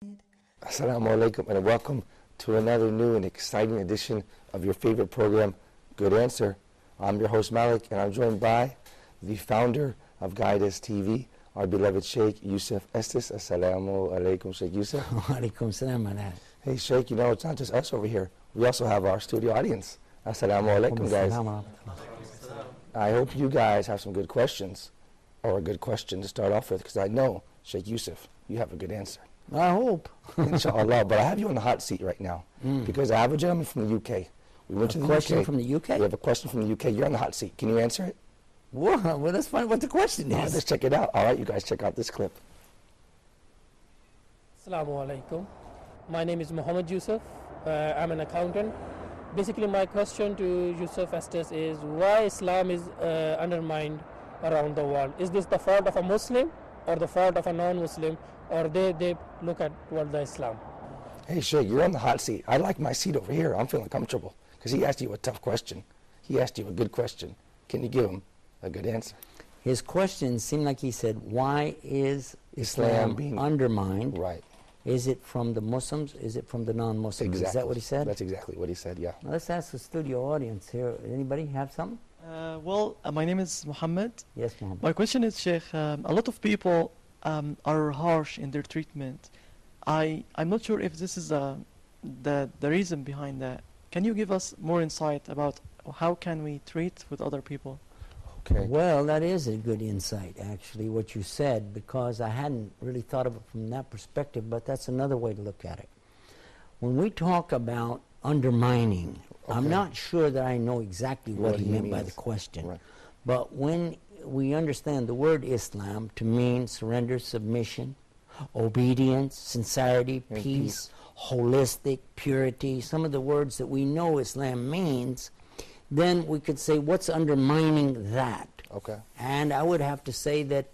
Assalamu alaikum and welcome to another new and exciting edition of your favorite program, Good Answer. I'm your host Malik and I'm joined by the founder of Huda TV, our beloved Sheikh, Yousef Estes. Assalamu alaikum, Sheikh Yousef. Wa alaikum salam. Hey Sheikh, you know, it's not just us over here. We also have our studio audience. Assalamu alaikum, guys. I hope you guys have some good questions, or a good question to start off with, because I know, Sheikh Yousef, you have a good answer. I hope. Inshallah, but I have you on the hot seat right now because I have a gentleman from the UK. We went to the question UK. from the UK? We have a question from the UK. You're on the hot seat. Can you answer it? Well, let's find what the question is. Let's check it out. All right, you guys check out this clip. Assalamu alaikum. My name is Muhammad Yousef. I'm an accountant. Basically, my question to Yousef Estes is why Islam is undermined around the world. Is this the fault of a Muslim or the fault of a non-Muslim, or they look at toward the Islam? Hey, Sheikh, you're on the hot seat. I like my seat over here. I'm feeling comfortable because he asked you a tough question. He asked you a good question. Can you give him a good answer? His question seemed like he said, why is Islam being undermined? Right. Is it from the Muslims? Is it from the non-Muslims? Exactly. Is that what he said? That's exactly what he said, yeah. Well, let's ask the studio audience here. Anybody have something? My name is Muhammad. Yes, Muhammad. My question is, Sheikh, a lot of people are harsh in their treatment. I'm not sure if this is the reason behind that. Can you give us more insight about how can we treat with other people? Okay. Well, that is a good insight, actually, what you said, because I hadn't really thought of it from that perspective, but that's another way to look at it. When we talk about undermining, I'm not sure that I know exactly what he meant by the question. Right. But when we understand the word Islam to mean surrender, submission, obedience, sincerity, And peace, holistic, purity, some of the words that we know Islam means, then we could say what's undermining that. Okay. And I would have to say that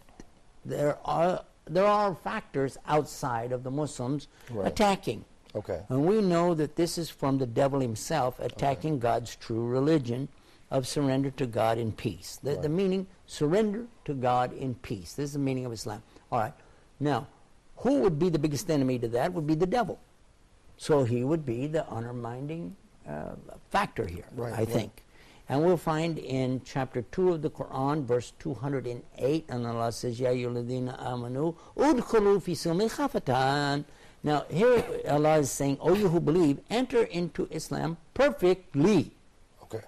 there are factors outside of the Muslims attacking. Okay. And we know that this is from the devil himself attacking God's true religion of surrender to God in peace. The meaning, surrender to God in peace. This is the meaning of Islam. All right. Now, who would be the biggest enemy to that? Would be the devil. So he would be the undermining factor here, I think. And we'll find in chapter 2 of the Quran, verse 208, and Allah says, Ya ayyuhalladhina amanu, udkhulu fi silmi khafatan. Now, here Allah is saying, O you who believe, enter into Islam perfectly. Okay.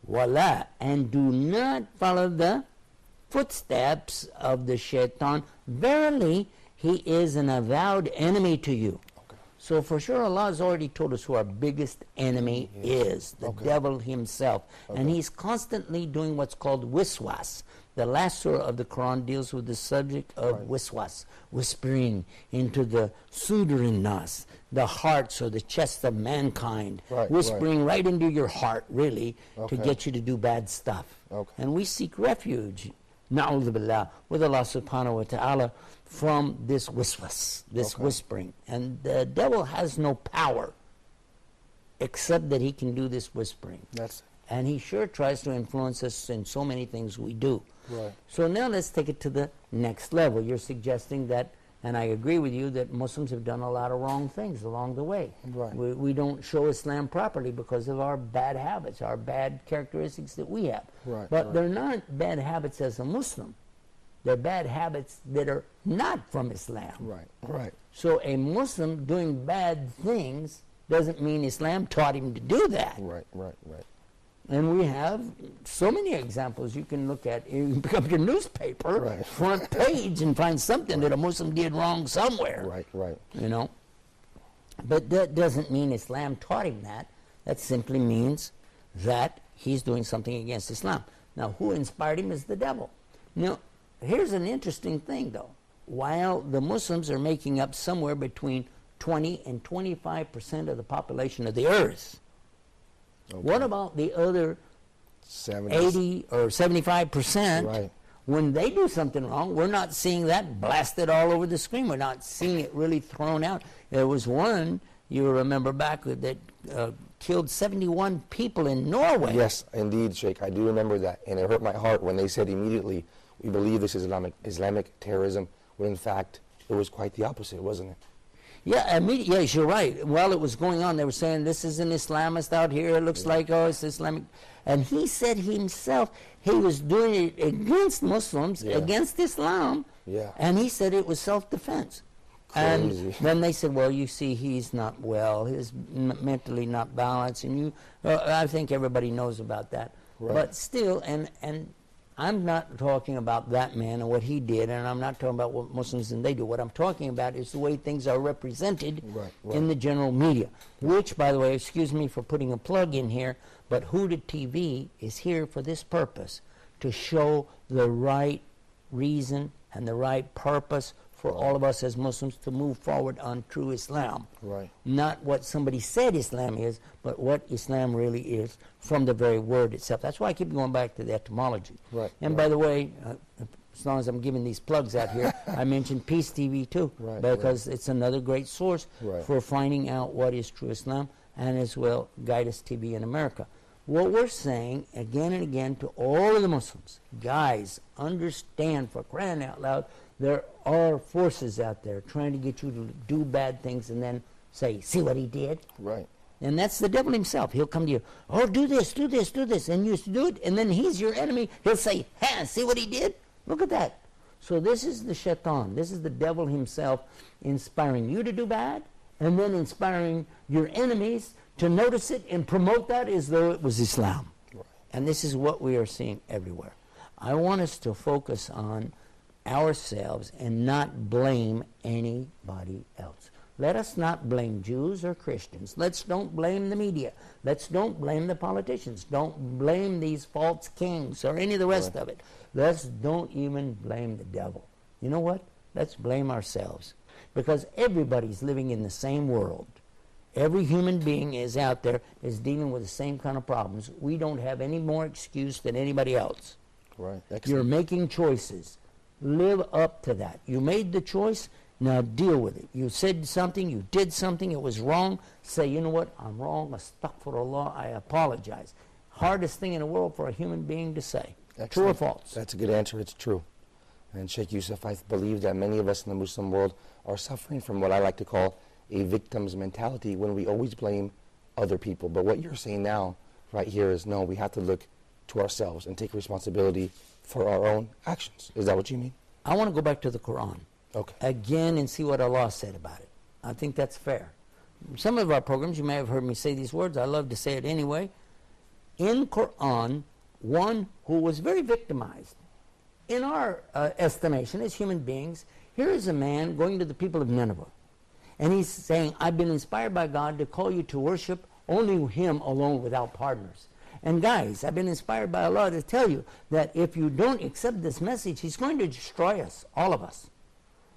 Wala, and do not follow the footsteps of the shaitan. Verily, he is an avowed enemy to you. So for sure, Allah has already told us who our biggest enemy is, the devil himself. And he's constantly doing what's called wiswas. The last surah of the Quran deals with the subject of wiswas, whispering into the sudurin nas, the hearts or the chests of mankind, whispering right into your heart, really, to get you to do bad stuff. And we seek refuge, na'udhu billah, with Allah subhanahu wa ta'ala, from this wiswas, this whispering. And the devil has no power except that he can do this whispering. And he sure tries to influence us in so many things we do. So now let's take it to the next level. You're suggesting that, and I agree with you, that Muslims have done a lot of wrong things along the way. We don't show Islam properly because of our bad habits, our bad characteristics that we have. But they're not bad habits as a Muslim. They're bad habits that are not from Islam. So a Muslim doing bad things doesn't mean Islam taught him to do that. And we have so many examples you can look at. You can pick up your newspaper, front page, and find something that a Muslim did wrong somewhere. You know? But that doesn't mean Islam taught him that. That simply means that he's doing something against Islam. Now, who inspired him is the devil. Now, here's an interesting thing, though. While the Muslims are making up somewhere between 20 and 25% of the population of the earth, what about the other 80 or 75%? When they do something wrong, we're not seeing that blasted all over the screen. We're not seeing it really thrown out. There was one, you remember back, that killed 71 people in Norway. Yes, indeed, Sheikh. I do remember that. And it hurt my heart when they said immediately, we believe this is Islamic terrorism, when in fact it was quite the opposite, wasn't it? Yeah, yes, you're right. While it was going on, they were saying this is an Islamist out here. It looks like, oh, it's Islamic. And he said himself he was doing it against Muslims, against Islam. Yeah. And he said it was self-defense. And then they said, well, you see, he's not well. He's mentally not balanced. And I think everybody knows about that. Right. But still, and I'm not talking about that man and what he did, and I'm not talking about what Muslims and they do. What I'm talking about is the way things are represented in the general media, which, by the way, excuse me for putting a plug in here, but Huda TV is here for this purpose, to show the right reason and the right purpose for all of us as Muslims to move forward on true Islam. Right. Not what somebody said Islam is, but what Islam really is from the very word itself. That's why I keep going back to the etymology. Right. And by the way, as long as I'm giving these plugs out here, I mentioned Peace TV too, because it's another great source for finding out what is true Islam, and as well Guidance TV in America. What we're saying again and again to all of the Muslims, guys, understand, for crying out loud, there are forces out there trying to get you to do bad things and then say, see what he did? Right. And that's the devil himself. He'll come to you, oh, do this, do this, do this, and you do it, and then he's your enemy. He'll say, ha, see what he did? Look at that. So this is the shaitan. This is the devil himself inspiring you to do bad, and then inspiring your enemies to notice it and promote that as though it was Islam. Right. And this is what we are seeing everywhere. I want us to focus on ourselves and not blame anybody else. Let us not blame Jews or Christians. Let's don't blame the media. Let's don't blame the politicians. Don't blame these false kings or any of the rest of it. Let's don't even blame the devil. You know what? Let's blame ourselves, because everybody's living in the same world. Every human being is out there is dealing with the same kind of problems. We don't have any more excuse than anybody else. Right. Excellent. You're making choices. Live up to that. You made the choice, now deal with it. You said something, you did something, it was wrong. Say, you know what, I'm wrong, astaghfirullah, I apologize. Hardest thing in the world for a human being to say. Excellent. True or false? That's a good answer. It's true. And Sheikh Yousef, I believe that many of us in the Muslim world are suffering from what I like to call a victim's mentality, when we always blame other people. But what you're saying now, right here, is no, we have to look to ourselves and take responsibility for our own actions. Is that what you mean? I want to go back to the Quran again and see what Allah said about it. I think that's fair. Some of our programs, you may have heard me say these words. I love to say it anyway. In Quran, one who was very victimized, in our estimation as human beings, here is a man going to the people of Nineveh, and he's saying, I've been inspired by God to call you to worship only Him alone without partners. And guys, I've been inspired by Allah to tell you that if you don't accept this message, He's going to destroy us, all of us.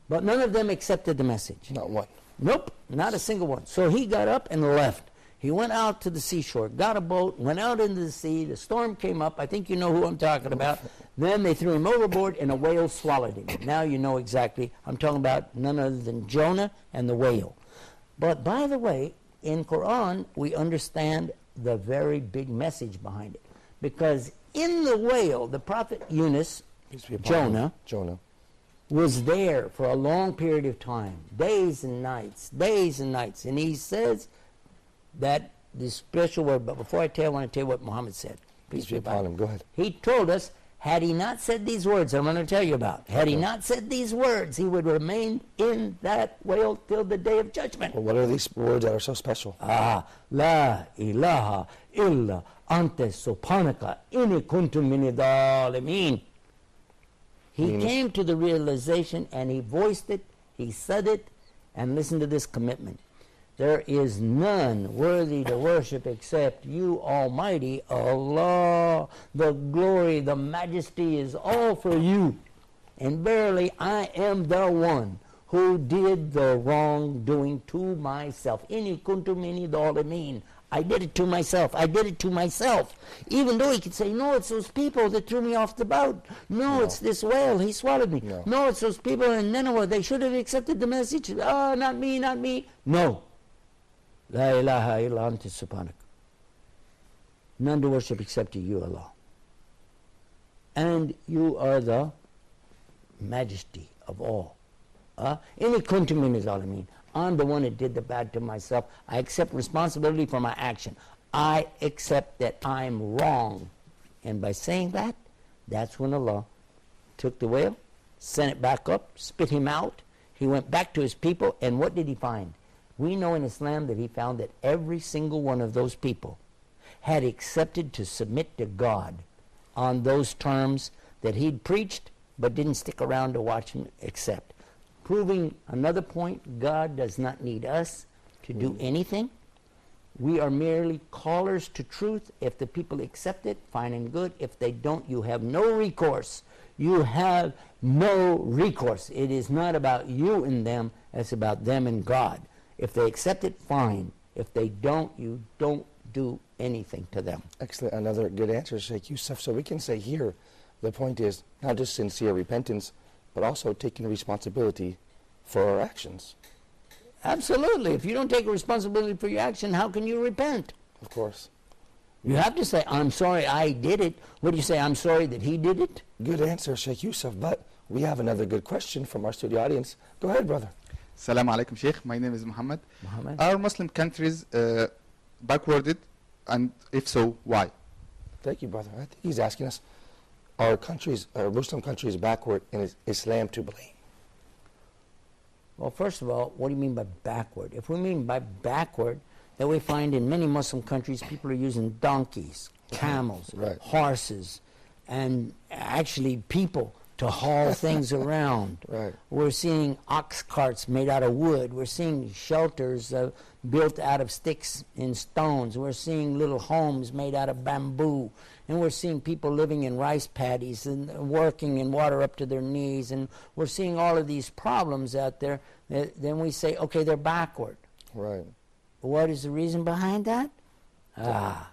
But none of them accepted the message. Not one. Nope, not a single one. So he got up and left. He went out to the seashore, got a boat, went out into the sea. The storm came up. I think you know who I'm talking about. Then they threw him overboard and a whale swallowed him. Now you know exactly. I'm talking about none other than Jonah and the whale. But by the way, in Quran, we understand the very big message behind it. Because in the whale, the prophet Yunus, Jonah, was there for a long period of time, days and nights. And he says that this special word, but before I tell you, I want to tell you what Muhammad said. Peace be upon him. Go ahead. He told us, had he not said these words, I'm going to tell you about, had he not said these words, he would remain in that whale till the day of judgment. Well, what are these words that are so special? La ilaha illa anta subhanaka inni kuntu min dhalimin. He came to the realization and he voiced it, he said it, and listen to this commitment. There is none worthy to worship except you, Almighty Allah. The glory, the majesty is all for you. And verily I am the one who did the wrongdoing to myself. Inni kuntu mini dhalimin. I did it to myself. I did it to myself. Even though he could say, no, it's those people that threw me off the boat. No, it's this whale. He swallowed me. No, it's those people in Nineveh. They should have accepted the message. Oh, not me, not me. No. La ilaha illa anta subhanak. None to worship except you, Allah. And you are the majesty of all. Inni kuntu min zalimin. I'm the one that did the bad to myself. I accept responsibility for my action. I accept that I'm wrong. And by saying that, that's when Allah took the whale, sent it back up, spit him out. He went back to his people, and what did he find? We know in Islam that he found that every single one of those people had accepted to submit to God on those terms that he'd preached, but didn't stick around to watch him accept. Proving another point, God does not need us to do anything. We are merely callers to truth. If the people accept it, fine and good. If they don't, you have no recourse. You have no recourse. It is not about you and them, it's about them and God. If they accept it, fine. If they don't, you don't do anything to them. Excellent. Another good answer, Sheikh Yousef. So we can say here, the point is not just sincere repentance, but also taking responsibility for our actions. Absolutely. If you don't take responsibility for your action, how can you repent? Of course. You have to say, I'm sorry I did it. What do you say, I'm sorry that he did it? Good answer, Sheikh Yousef. But we have another good question from our studio audience. Go ahead, brother. Salam alaikum, Sheikh. My name is Muhammad. Muhammad. Are Muslim countries backwarded? And if so, why? Thank you, brother. I think he's asking us, are Muslim countries backward, and is Islam to blame? Well, first of all, what do you mean by backward? If we mean by backward, that we find in many Muslim countries, people are using donkeys, camels, Right. horses, and actually people to haul things around. Right. We're seeing ox carts made out of wood. We're seeing shelters built out of sticks and stones. We're seeing little homes made out of bamboo. And we're seeing people living in rice paddies and working in water up to their knees. And we're seeing all of these problems out there. Then we say, okay, they're backward. Right. What is the reason behind that?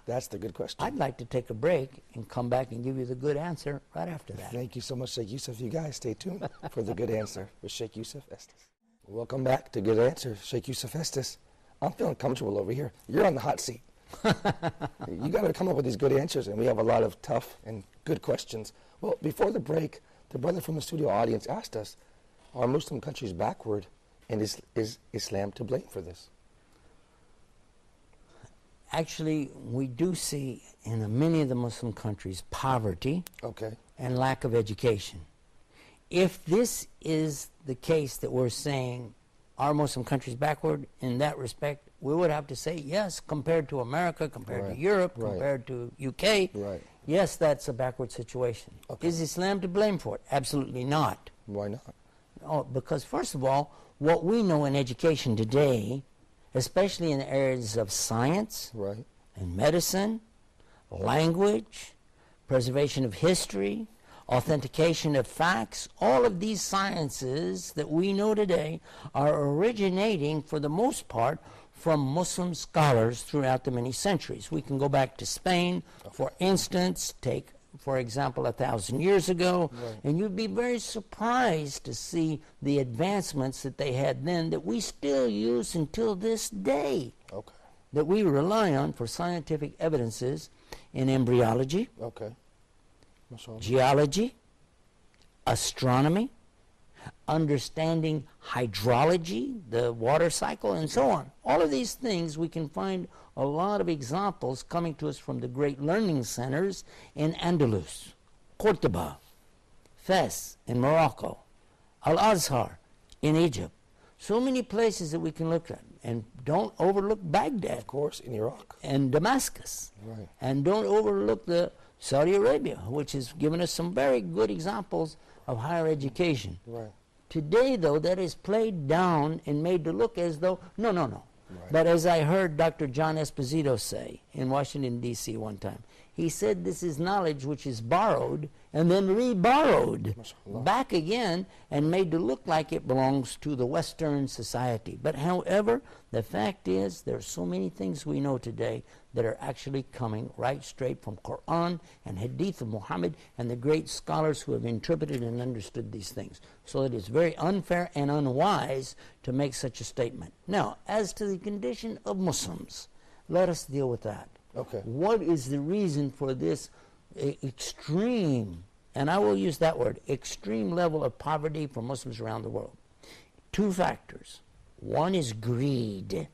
That's the good question. I'd like to take a break and come back and give you the good answer right after that. Thank you so much, Sheikh Yousef. You guys stay tuned for the good answer with Sheikh Yousef Estes. Welcome back to Good Answer, Sheikh Yousef Estes. I'm feeling comfortable over here. You're on the hot seat. You got to come up with these good answers, and we have a lot of tough and good questions. Well, before the break, the brother from the studio audience asked us, are Muslim countries backward, and is Islam to blame for this? Actually, we do see in many of the Muslim countries poverty Okay. and lack of education. If this is the case that we're saying, are Muslim countries backward in that respect, we would have to say yes, compared to America, compared Right, to Europe, right. compared to UK, Right. yes, that's a backward situation. Okay. Is Islam to blame for it? Absolutely not. Why not? Oh, because first of all, what we know in education today, especially in the areas of science Right. and medicine, language, preservation of history, authentication of facts, all of these sciences that we know today are originating, for the most part, from Muslim scholars throughout the many centuries. We can go back to Spain, for instance, take, for example, 1,000 years ago, and you'd be very surprised to see the advancements that they had then that we still use until this day, Okay. that we rely on for scientific evidences in embryology, Okay. Mashallah. geology, astronomy, understanding hydrology, the water cycle, and so on. All of these things, we can find a lot of examples coming to us from the great learning centers in Andalus, Cordoba, Fez in Morocco, Al-Azhar in Egypt. So many places that we can look at. And don't overlook Baghdad Of course, in Iraq. and Damascus. Right. And don't overlook the Saudi Arabia, which has given us some very good examples of higher education. Right. Today, though, that is played down and made to look as though, no. Right. But as I heard Dr. John Esposito say in Washington, D.C. one time, he said this is knowledge which is borrowed and then re-borrowed Mashallah. back again and made to look like it belongs to the Western society. But however, the fact is there are so many things we know today that are actually coming right straight from Quran and Hadith of Muhammad and the great scholars who have interpreted and understood these things. So it is very unfair and unwise to make such a statement. Now, as to the condition of Muslims, let us deal with that. Okay. What is the reason for this extreme, and I will use that word, extreme level of poverty for Muslims around the world? Two factors. One is greed.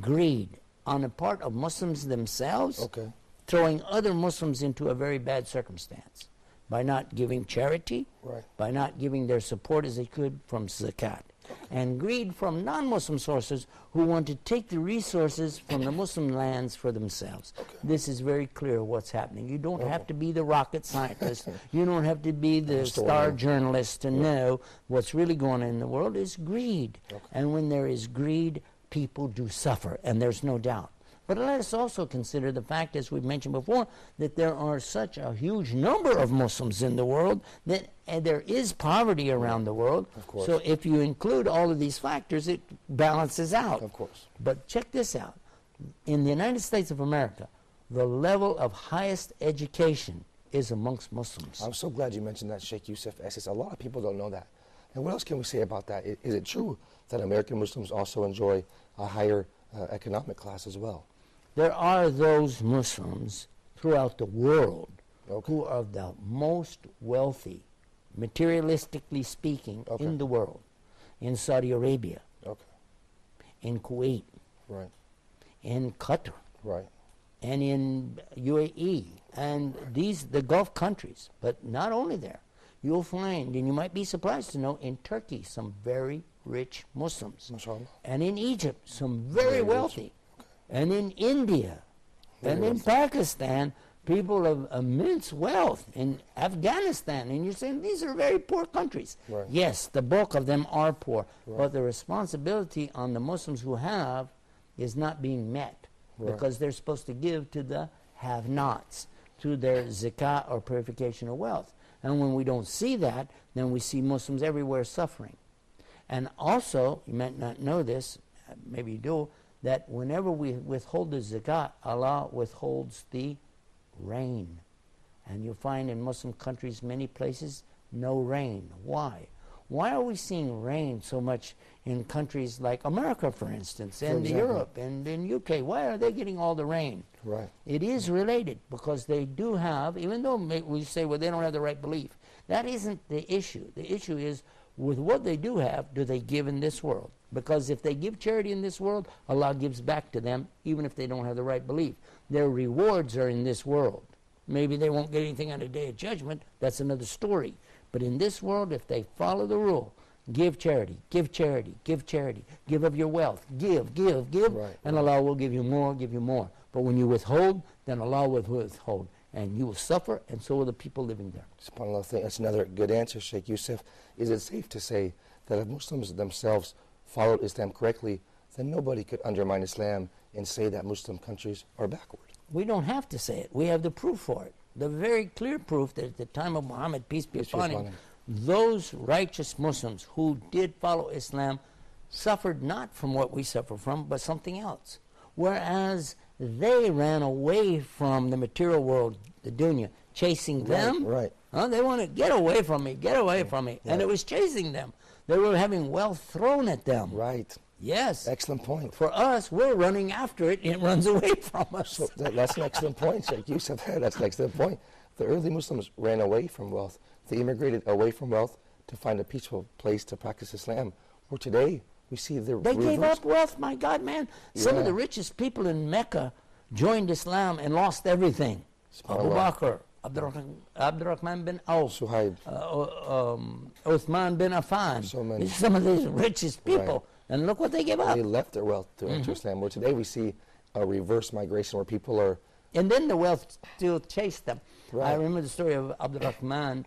Greed on the part of Muslims themselves, Okay. throwing other Muslims into a very bad circumstance by not giving charity, Right. by not giving their support as they could from zakat. And greed from non-Muslim sources who want to take the resources from the Muslim lands for themselves. This is very clear what's happening. You don't have to be the rocket scientist. You don't have to be the star journalist to know what's really going on in the world is greed. And when there is greed, people do suffer, and there's no doubt. But let us also consider the fact, as we've mentioned before, that there are such a huge number of Muslims in the world that there is poverty around the world. Of course. So if you include all of these factors, it balances out. Of course. But check this out. In the United States of America, the level of highest education is amongst Muslims. I'm so glad you mentioned that, Sheikh Yousef Estes. A lot of people don't know that. And what else can we say about that? Is it true that American Muslims also enjoy a higher economic class as well? There are those Muslims throughout the world who are the most wealthy, materialistically speaking, in the world. In Saudi Arabia, in Kuwait, Right. in Qatar, Right. and in UAE, and the Gulf countries. But not only there. You'll find, and you might be surprised to know, in Turkey, some very rich Muslims. MashaAllah. And in Egypt, some very wealthy. And in India, and in Pakistan, people of immense wealth. In Afghanistan, and you're saying these are very poor countries. Right. Yes, the bulk of them are poor, but the responsibility on the Muslims who have is not being met because they're supposed to give to the have-nots through their zakah or purification of wealth. And when we don't see that, then we see Muslims everywhere suffering. And also, you might not know this, maybe you do, that whenever we withhold the zakat, Allah withholds the rain. And you'll find in Muslim countries, many places, no rain. Why? Why are we seeing rain so much in countries like America, for instance, and Europe, and in UK? Why are they getting all the rain? Right. It is related because they do have, even though we say, well, they don't have the right belief, that isn't the issue. The issue is, with what they do have, do they give in this world? Because if they give charity in this world, Allah gives back to them, even if they don't have the right belief. Their rewards are in this world. Maybe they won't get anything on the Day of Judgment. That's another story. But in this world, if they follow the rule, give charity, give charity, give charity, give of your wealth, give, and Allah will give you more, give you more. But when you withhold, then Allah will withhold. And you will suffer, and so will the people living there. SubhanAllah, I think that's another good answer, Sheikh Yousef. Is it safe to say that if Muslims themselves followed Islam correctly, then nobody could undermine Islam and say that Muslim countries are backward? We don't have to say it. We have the proof for it. The very clear proof that at the time of Muhammad, peace be upon him, those righteous Muslims who did follow Islam suffered not from what we suffer from, but something else. Whereas they ran away from the material world, the dunya, chasing them. Right. They want to get away from me, get away from me. And it was chasing them. They were having wealth thrown at them. Right. Yes. Excellent point. For us, we're running after it, and it runs away from us. So that's an excellent point, Sheikh Yousef. That's an excellent point. The early Muslims ran away from wealth. They immigrated away from wealth to find a peaceful place to practice Islam. Where today, we see the They reverse. gave up wealth, my God, man. Some of the richest people in Mecca joined Islam and lost everything. Abu Bakr, Abdurrahman bin Auf, Suhaib. Uthman bin Affan. So many. These are some of the richest people. And look what they gave up. They left their wealth to enter Islam. Where today we see a reverse migration where people are... And then the wealth still chased them. Right. I remember the story of Abdurrahman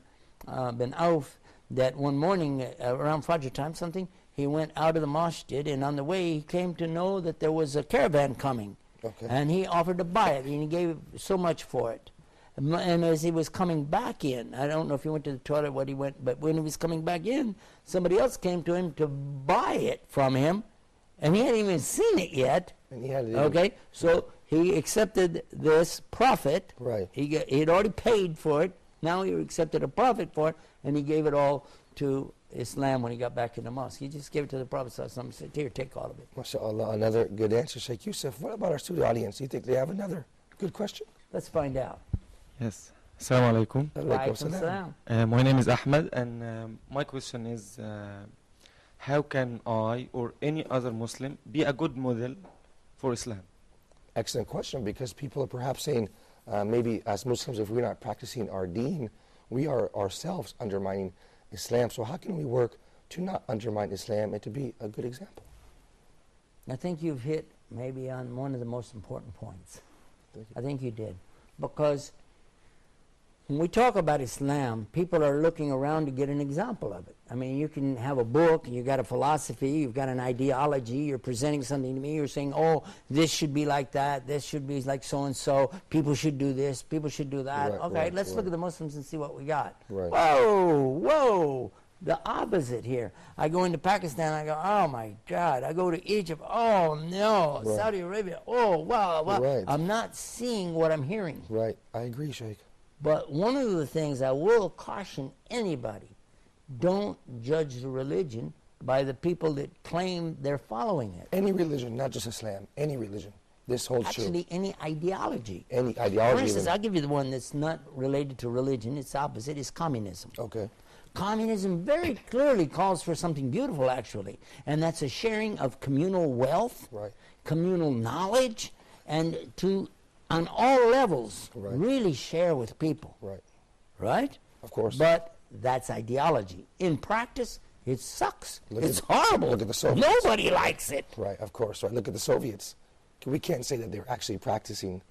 bin Auf, that one morning around Fajr time something, he went out of the masjid, and on the way he came to know that there was a caravan coming. Okay. And he offered to buy it, and he gave so much for it. And as he was coming back in, I don't know if he went to the toilet, what he went, but when he was coming back in, somebody else came to him to buy it from him, and he hadn't even seen it yet. And he had it. Okay, so he accepted this profit. Right. He had already paid for it. Now he accepted a profit for it, and he gave it all to Islam when he got back in the mosque. He just gave it to the Prophet and said, here, take all of it. MashaAllah, another good answer, Sheikh Yousef. What about our studio audience? Do you think they have another good question? Let's find out. Yes. Assalamu alaikum. Walaikum salam. My name is Ahmed, and my question is, how can I or any other Muslim be a good model for Islam? Excellent question, because people are perhaps saying, maybe as Muslims, if we're not practicing our deen, we are ourselves undermining Islam. So how can we work to not undermine Islam and to be a good example? I think you've hit maybe on one of the most important points. I think you did. Because when we talk about Islam, people are looking around to get an example of it. I mean, you can have a book, you got a philosophy, you've got an ideology, you're presenting something to me, you're saying, oh, this should be like that, this should be like so-and-so, people should do this, people should do that. Right, okay, right, let's right. look at the Muslims and see what we got. Right. Whoa, the opposite here. I go into Pakistan, I go, oh my God. I go to Egypt, oh no. Right. Saudi Arabia, oh wow. Right. I'm not seeing what I'm hearing. Right, I agree, Sheikh. But one of the things I will caution anybody, don't judge the religion by the people that claim they're following it. Any religion, not just Islam, any religion. This holds Actually, true. any ideology. Any ideology. For instance, even. I'll give you the one that's not related to religion. It's opposite. It's communism. Okay. Communism very clearly calls for something beautiful, actually, and that's a sharing of communal wealth, Right. communal knowledge, and to, on all levels, Right. really share with people. Right. Right? Of course. But that's ideology. In practice, it sucks. Look It's at- horrible. look at the Soviets. Nobody likes it. Right, of course. Right. Look at the Soviets. We can't say that they're actually practicing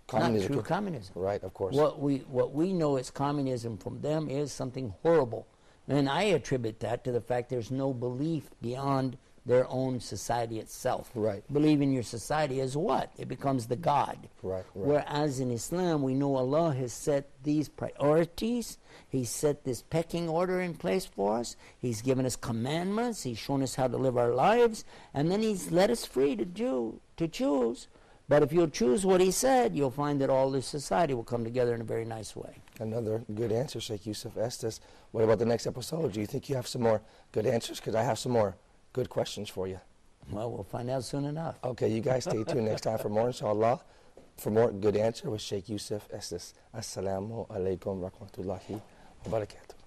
communism. Not true communism. Right, of course. What we know as communism from them is something horrible. And I attribute that to the fact there's no belief beyond their own society itself. Right. Believe in your society as what? It becomes the God. Right, right. Whereas in Islam, we know Allah has set these priorities. He's set this pecking order in place for us. He's given us commandments. He's shown us how to live our lives. And then He's let us free to choose. But if you'll choose what He said, you'll find that all this society will come together in a very nice way. Another good answer, Sheikh Yousef Estes. What about the next episode? Do you think you have some more good answers? Because I have some more good questions for you. Well, we'll find out soon enough. Okay, you guys stay tuned next time for more, inshallah. For more good answer with Sheikh Yousef Estes. Assalamu alaikum wa rahmatullahi wa barakatuh.